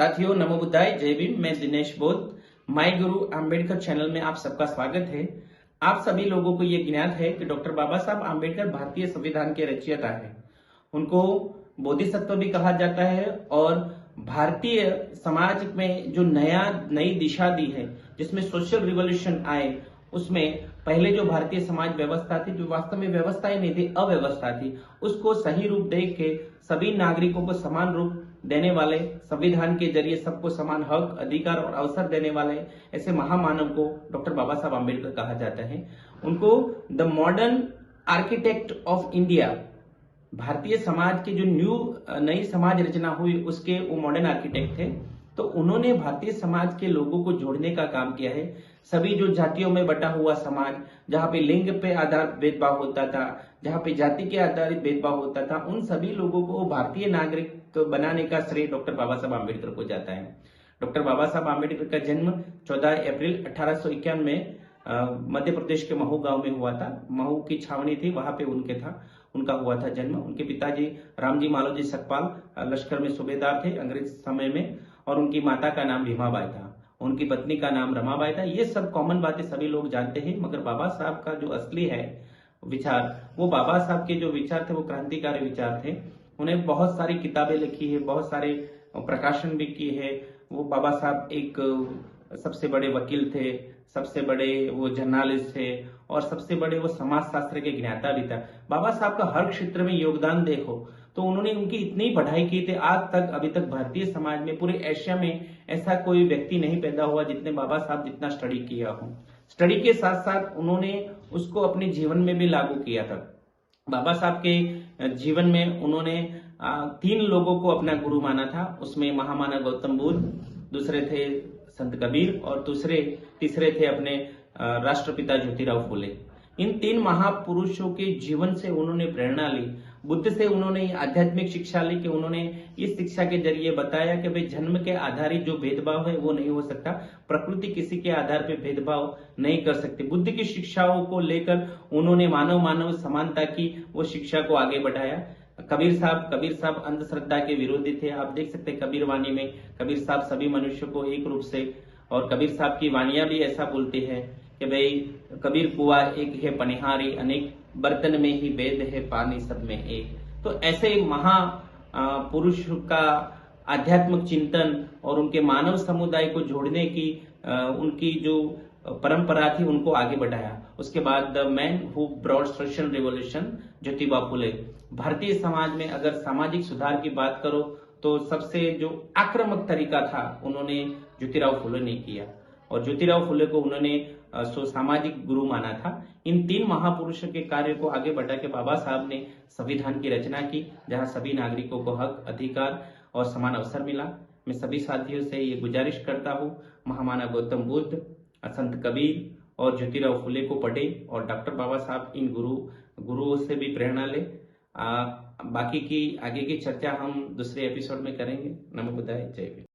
साथियों, नमो बुद्धाय, जय भीम। मैं दिनेश बोध, माय गुरु आम्बेडकर चैनल में आप सबका स्वागत है। आप सभी लोगों को ये ज्ञात है कि डॉक्टर बाबा साहब आम्बेडकर भारतीय संविधान के रचयिता हैं। उनको बोधिसत्व भी कहा जाता है और भारतीय समाज में जो नई दिशा दी है, जिसमें सोशल रिवॉल्यूशन आए, उसमें पहले जो भारतीय समाज व्यवस्था थी, जो वास्तव में व्यवस्था ही नहीं थी, अव्यवस्था थी, उसको सही रूप दे के सभी नागरिकों को समान रूप देने वाले, संविधान के जरिए सबको समान हक, अधिकार और अवसर देने वाले ऐसे महामानव को डॉक्टर बाबा साहब आम्बेडकर कहा जाता है। उनको the modern architect of India, Bharatiya Samaj की जो नई समाज रचना हुई, उसके वो मॉडर्न आर्किटेक्ट थे। तो उन्होंने भारतीय समाज के लोगों को जोड़ने का काम किया है। सभी जो जातियों में बटा हुआ समाज, जहां पे लिंग पे आधारित भेदभाव होता था, जहां पे जाति के आधारित भेदभाव होता था, उन सभी लोगों को भारतीय नागरिक बनाने का श्रेय डॉक्टर बाबा साहब आम्बेडकर को जाता है। डॉक्टर बाबा साहब आम्बेडकर का जन्म 14 अप्रैल 1851 में मध्य प्रदेश के महू गांव में हुआ था। महू की छावनी थी, वहां पे उनका हुआ था जन्म। उनके पिताजी रामजी मालोजी सकपाल लश्कर में सूबेदार थे अंग्रेज समय में, और उनकी माता का नाम भीमाबाई था, उनकी पत्नी का नाम रमाबाई था। ये सब कॉमन बातें सभी लोग जानते हैं, मगर बाबा साहब का जो असली है विचार, वो बाबा साहब के जो विचार थे वो क्रांतिकारी विचार थे। उन्हें बहुत सारी किताबें लिखी है, बहुत सारे प्रकाशन भी किए हैं। वो बाबा साहब एक सबसे बड़े वकील थे, सबसे बड़े वो जर्नलिस्ट थे, और सबसे बड़े वो समाज शास्त्र के ज्ञाता भी था। बाबा साहब का हर क्षेत्र में योगदान देखो तो उन्होंने उनकी इतनी पढ़ाई की थी, आज तक अभी तक भारतीय समाज में, पूरे एशिया में ऐसा कोई व्यक्ति नहीं पैदा हुआ जितने बाबा साहब जितना स्टडी किया हो। स्टडी के साथ साथ उन्होंने उसको अपने जीवन में भी लागू किया था। बाबा साहब के जीवन में उन्होंने 3 लोगों को अपना गुरु माना था। उसमें महामानव गौतम बुद्ध, दूसरे थे संत कबीर, और तीसरे थे अपने राष्ट्रपिता ज्योतिराव फुले। इन 3 महापुरुषों के जीवन से उन्होंने प्रेरणा ली। बुद्ध से उन्होंने आध्यात्मिक शिक्षा ली कि उन्होंने इस शिक्षा के जरिए बताया कि भाई जन्म के आधारित जो भेदभाव है वो नहीं हो सकता, प्रकृति किसी के आधार पर भेदभाव नहीं कर सकती। बुद्ध की शिक्षाओं को लेकर उन्होंने मानव समानता की वो शिक्षा को आगे बढ़ाया। कबीर साहब अंधश्रद्धा के विरोधी थे। आप देख सकते हैं कबीर वाणी में कबीर साहब सभी मनुष्यों को एक रूप से, और कबीर साहब की वाणियां भी ऐसा बोलती है कि भाई कबीर कुआ एक है पनिहारी, अनेक बर्तन में ही भेद है, पानी सब में एक। तो ऐसे महा पुरुष का आध्यात्मिक चिंतन और उनके मानव समुदाय को जोड़ने की उनकी जो परंपरा थी, उनको आगे बढ़ाया। उसके बाद the man who brought social revolution, Jyotiba Phule. भारतीय समाज में अगर सामाजिक सुधार की बात करो तो सबसे जो आक्रामक तरीका था उन्होंने ज्योतिराव फुले ने किया, और ज्योतिराव फुले को उन्होंने सामाजिक गुरु माना था। इन 3 महापुरुषों के कार्य को आगे बढ़ा के बाबा साहब ने संविधान की रचना की, जहां सभी नागरिकों को हक, अधिकार और समान अवसर मिला। मैं सभी साथियों से ये गुजारिश करता हूँ, महामानव गौतम बुद्ध, संत कबीर और ज्योतिराव फुले को पढ़े, और डॉक्टर बाबा साहब इन गुरुओं से भी प्रेरणा ले। बाकी की आगे की चर्चा हम दूसरे एपिसोड में करेंगे। नमो बुद्धाय, जय भीम।